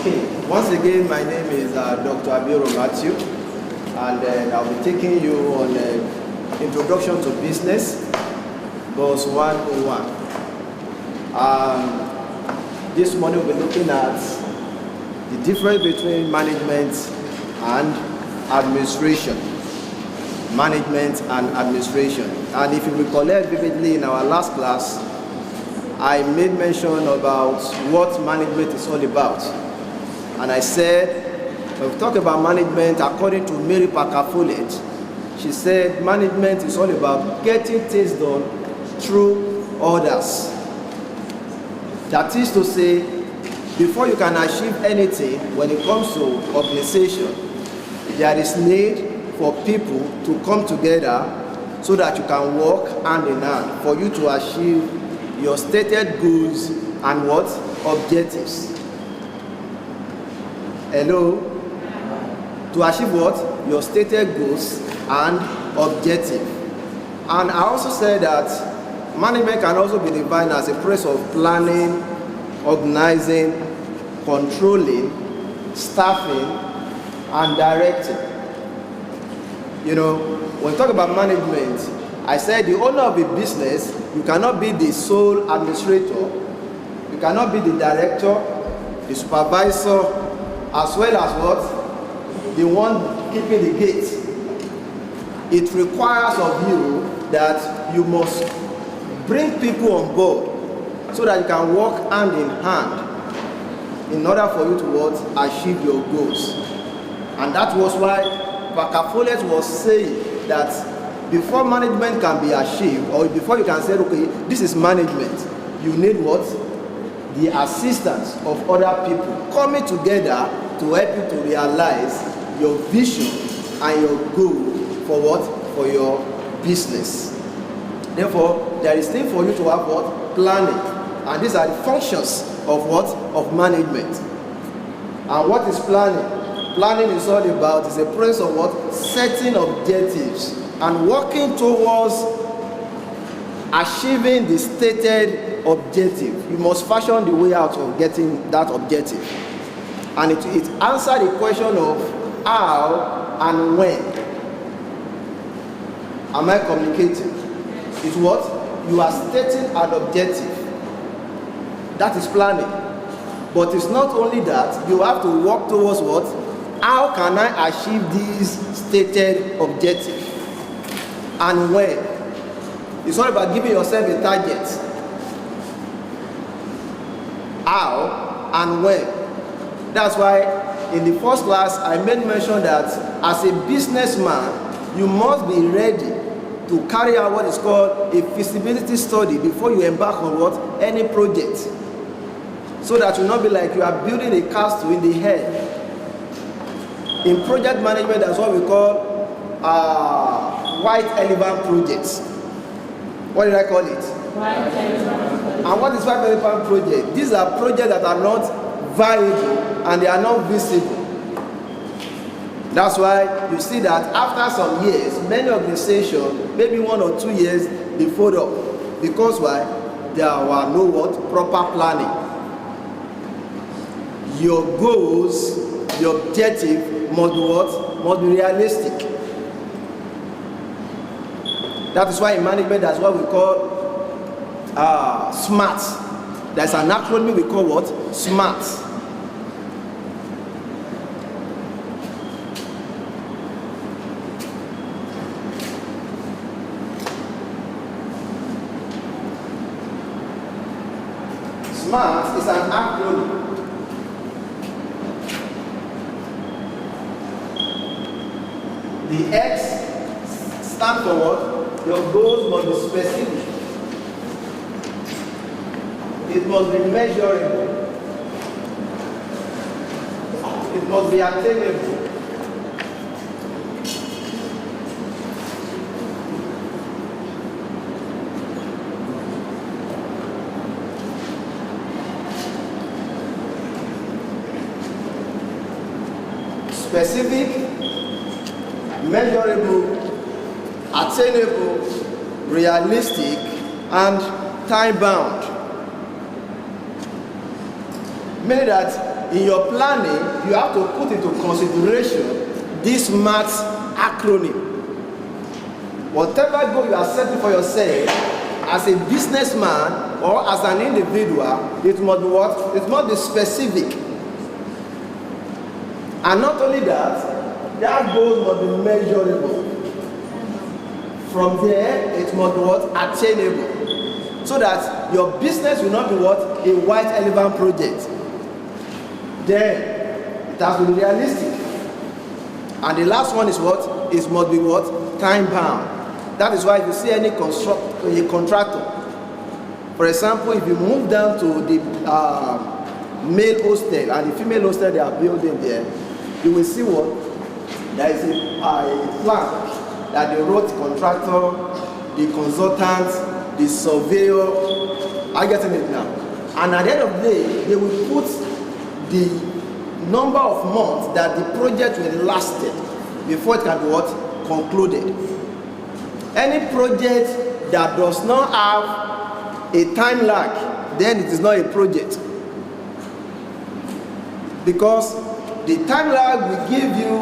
Okay, once again, my name is Dr. Abioro, and I'll be taking you on Introduction to Business, Verse 101. This morning we'll be looking at the difference between management and administration. Management and administration. And if you recollect vividly in our last class, I made mention about what management is all about. And I said, when we talk about management, according to Mary Parker Follett, she said management is all about getting things done through others. That is to say, before you can achieve anything when it comes to organization, there is need for people to come together so that you can work hand in hand for you to achieve your stated goals and what? Objectives. Hello? To achieve what? Your stated goals and objective. And I also said that management can also be defined as a process of planning, organizing, controlling, staffing, and directing. You know, when we talk about management, I said the owner of a business, you cannot be the sole administrator, you cannot be the director, the supervisor, as well as what? The one keeping the gate. It requires of you that you must bring people on board so that you can work hand in hand in order for you to what? Achieve your goals. And that was why Parker Follett was saying that before management can be achieved, or before you can say, okay, this is management, you need what? The assistance of other people coming together to help you to realize your vision and your goal for what? For your business. Therefore, there is need for you to have what? Planning. And these are the functions of what? Of management. And what is planning? Planning is all about, is a process of what? Setting objectives and working towards achieving the stated objective. You must fashion the way out of getting that objective. And it answers the question of how and when. Am I communicating? It's what? You are stating an objective. That is planning. But it's not only that, you have to work towards what? How can I achieve this stated objective? And when? It's all about giving yourself a target. How and when? That's why in the first class I made mention that as a businessman, you must be ready to carry out what is called a feasibility study before you embark on what? Any project. So that you not be like you are building a castle in the air. In project management, that's what we call white elephant projects. What did I call it? White elephant. And what is white elephant project? These are projects that are not viable and they are not visible. That's why you see that after some years, many organizations, maybe 1 or 2 years, they fold up. Because why? There were no what? Proper planning. Your goals, your objective must be what? Must be realistic. That is why in management, that's what we call SMART. There's an acronym we call what? SMART. SMART is an acronym. The X stands for what? Your goals must be specific. It must be measurable. It must be attainable. Specific, measurable, attainable, realistic, and time-bound. Meaning that in your planning, you have to put into consideration this SMART acronym. Whatever goal you are setting for yourself, as a businessman or as an individual, it must be what? It must be specific. And not only that, that goal must be measurable. From there, it must be what? Attainable. So that your business will not be what? A white elephant project. Then, it has to be realistic. And the last one is what? It must be what? Time bound. That is why if you see any contractor, for example, if you move down to the male hostel and the female hostel they are building there, you will see what? There is a plan that the road contractor, the consultant, the surveyor are getting it now. And at the end of the day, they will put the number of months that the project will lasted before it can be what? Concluded. Any project that does not have a time lag, then it is not a project. Because the time lag will give you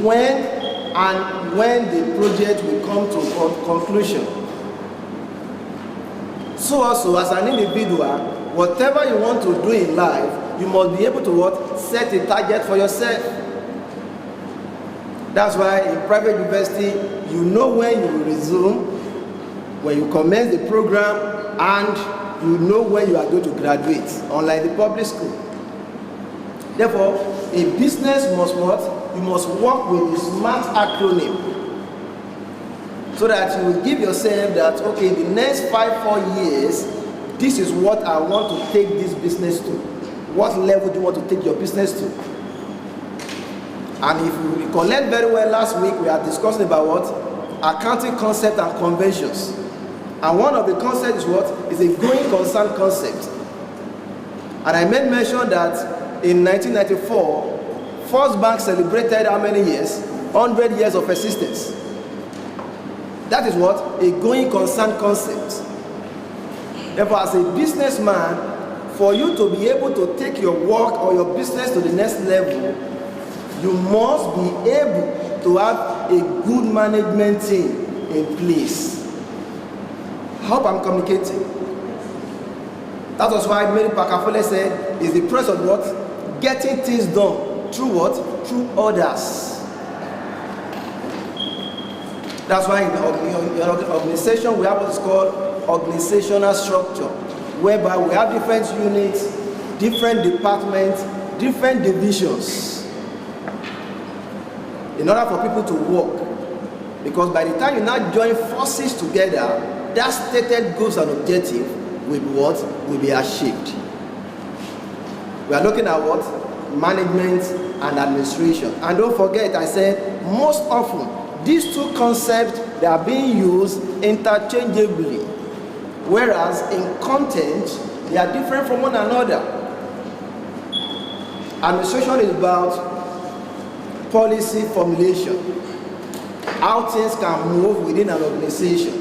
when the project will come to conclusion. So also, as an individual, whatever you want to do in life, you must be able to what? Set a target for yourself. That's why in private university, you know when you will resume, when you commence the program, and you know when you are going to graduate, unlike the public school. Therefore, a business must what? You must work with the SMART acronym, so that you will give yourself that, okay, the next 4 years, this is what I want to take this business to. What level do you want to take your business to? And if you recollect very well, last week we are discussing about what? Accounting concept and conventions. And one of the concepts is what? Is a going concern concept. And I made mention that in 1994, First Bank celebrated how many years? 100 years of existence. That is what? A going concern concept. Therefore, as a businessman, for you to be able to take your work or your business to the next level, you must be able to have a good management team in place. I hope I'm communicating. That was why Mary Pakafole said, is the process of what? Getting things done. Through what? Through others. That's why in your organization we have what's called organizational structure, whereby we have different units, different departments, different divisions, in order for people to work. Because by the time you now join forces together, that stated goals and objective will be what? Will be achieved. We are looking at what? Management and administration. And don't forget, I said, most often, these two concepts, they are being used interchangeably. Whereas in content, they are different from one another. Administration is about policy formulation, how things can move within an organization.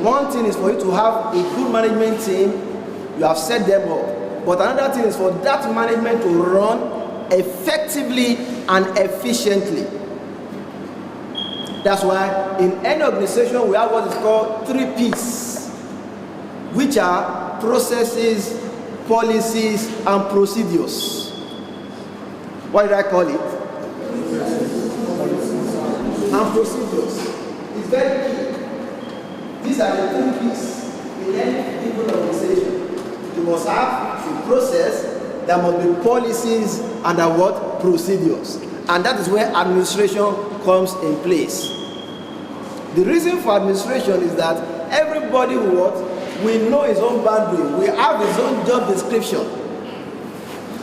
One thing is for you to have a good management team, you have set them up. But another thing is for that management to run effectively and efficiently. That's why in any organization we have what is called 3 P's, which are processes, policies, and procedures. What did I call it? And procedures. It's very key. These are the 3 P's in any given organization. You must have a process, there must be policies, and there what? Procedures. And that is where administration comes in place. The reason for administration is that everybody will know his own boundary, will have his own job description.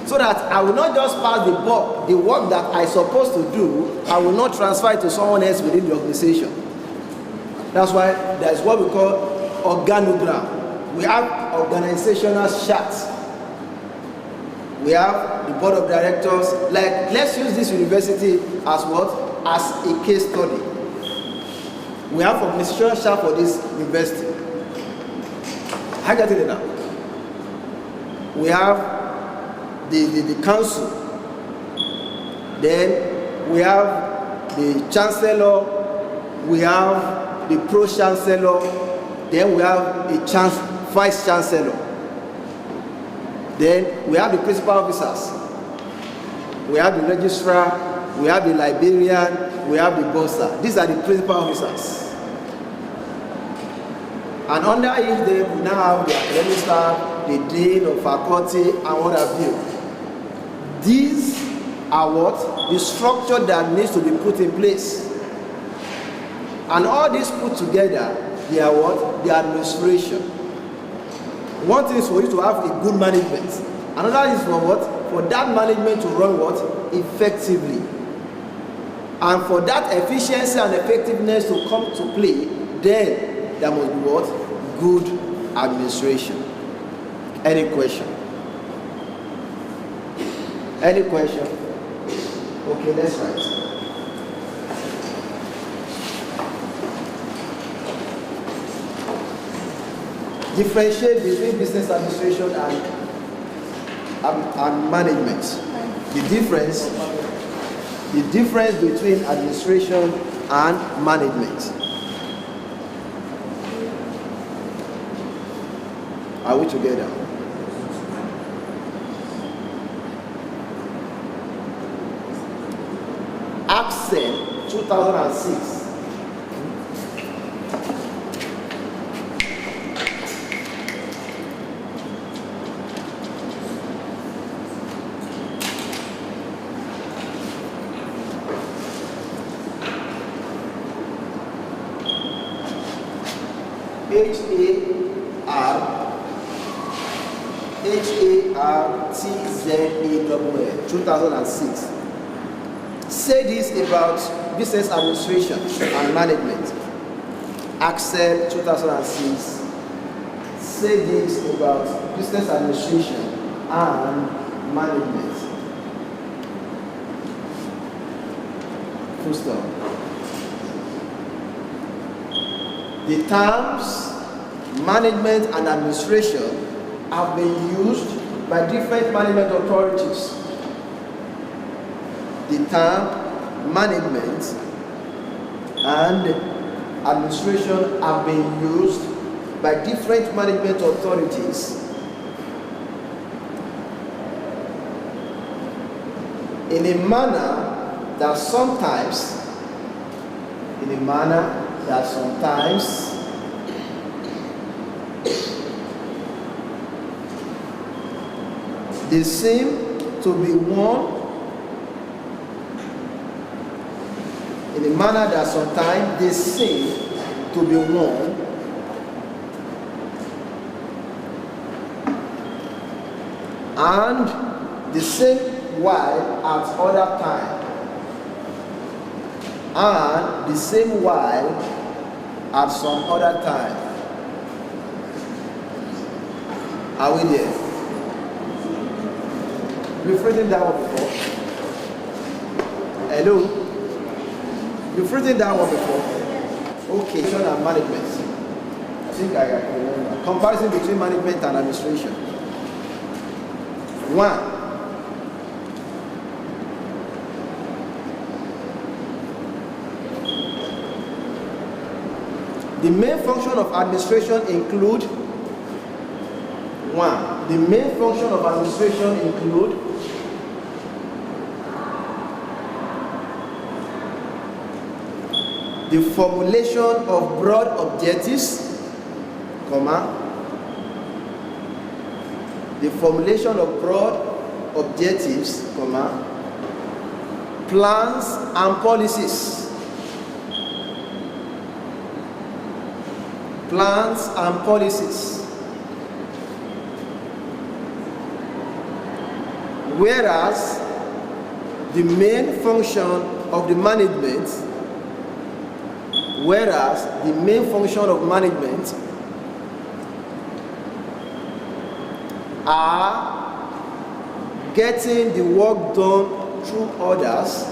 So that I will not just pass the work that I'm supposed to do, I will not transfer it to someone else within the organization. That's why there is what we call organogram. We have organizational charts. We have the board of directors. Like, let's use this university as what? As a case study. We have organizational chart for this university. I get it now. We have the council. Then we have the chancellor, we have the pro-chancellor, then we have a vice chancellor. Then we have the principal officers. We have the registrar, we have the librarian, we have the bursar. These are the principal officers. And under each day, we now have the academic staff, the dean of faculty, and what have you. These are what? The structure that needs to be put in place. And all this put together, they are what? The administration. One thing is for you to have a good management. Another is for what? For that management to run what? Effectively. And for that efficiency and effectiveness to come to play, then there must be what? Good administration. Any question? Any question? Okay, let's write. Differentiate between business administration and management. The difference between administration and management. Are we together? Accent 2006. HARTZAL 2006. Say this about business administration and management. Axel 2006. Say this about business administration and management. Full stop. The terms management and administration have been used by different management authorities. The term management and administration have been used by different management authorities in a manner that sometimes they seem to be one in a manner that sometimes they seem to be one and the same while at other time and the same while at some other time. Are we there? You've written that one before? Hello? You've written that one before? Okay, and management. I think I can remember. Comparison between management and administration. 1. The main function of administration include the main function of administration include the formulation of broad objectives, the formulation of broad objectives, plans and policies. Plans and policies. Whereas the main function of the management are getting the work done through others,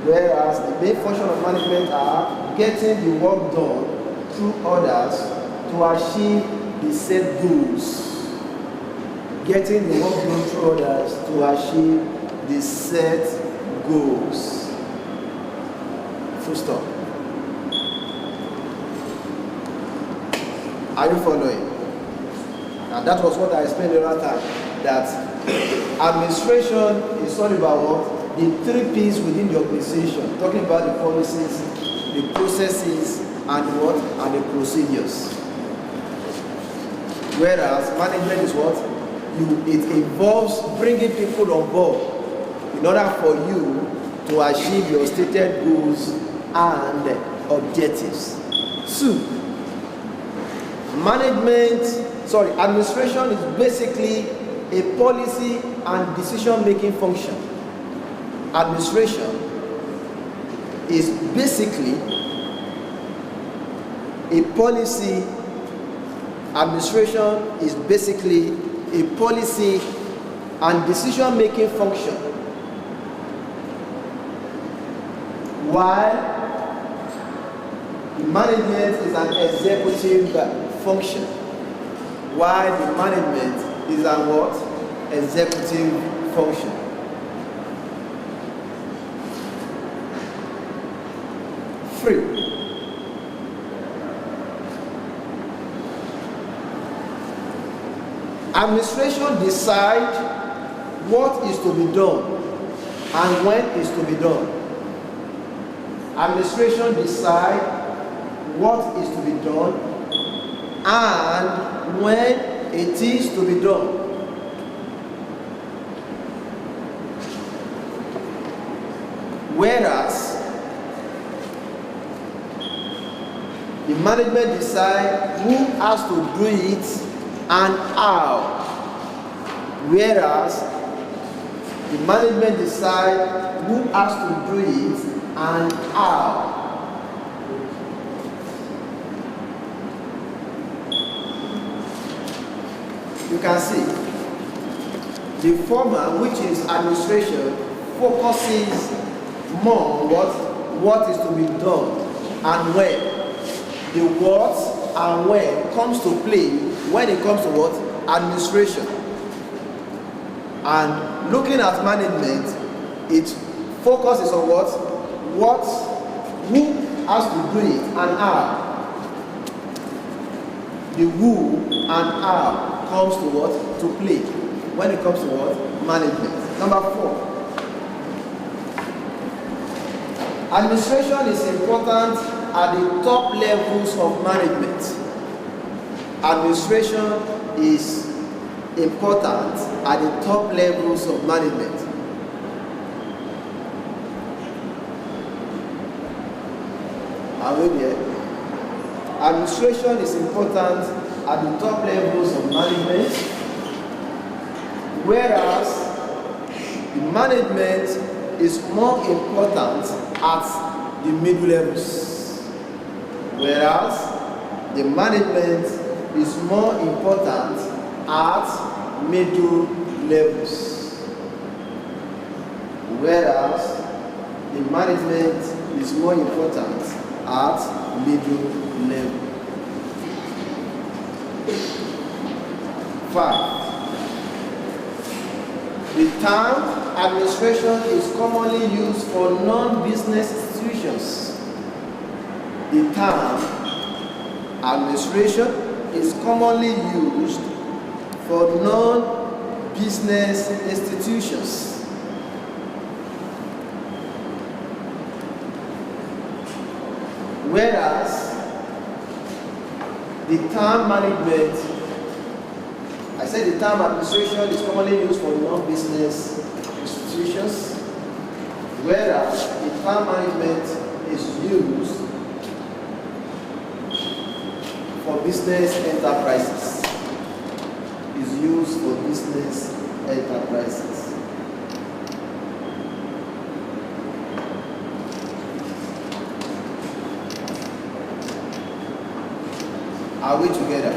whereas the main function of management are getting the work done through others to achieve the set goals. getting the work done through others to achieve the set goals. Full stop. Are you following? And that was what I explained the other time, that administration is all about what? The 3 P's within the organization, talking about the policies, the processes, and what? And the procedures. Whereas management is what? It involves bringing people on board in order for you to achieve your stated goals and objectives. 2. Administration is basically a policy and decision-making function. Administration is basically a policy. Administration is basically a policy and decision-making function, while management is an executive function. While the management is a what? Executive function. Free. Administration decides what is to be done and when is to be done. Administration decides what is to be done and when it is to be done. Whereas the management decides who has to do it and how. Whereas the management decides who has to do it and how. You can see the former, which is administration, focuses more on what is to be done and when. The what and when comes to play when it comes to what? Administration. And looking at management, it focuses on who has to do it and how. The who and how comes to what? To play when it comes to what? Management. Number 4. Administration is important at the top levels of management. Administration is important at the top levels of management. Are we there? Administration is important at the top levels of management, whereas the management is more important at the middle levels. Whereas the management is more important at middle levels. Whereas the management is more important at middle level. 5. The term administration is commonly used for non-business institutions. The term administration is commonly used for non-business institutions. Whereas the term management, I said the term administration is commonly used for non-business institutions, whereas the term management is used for business enterprises. Is used for business enterprises. Are we together?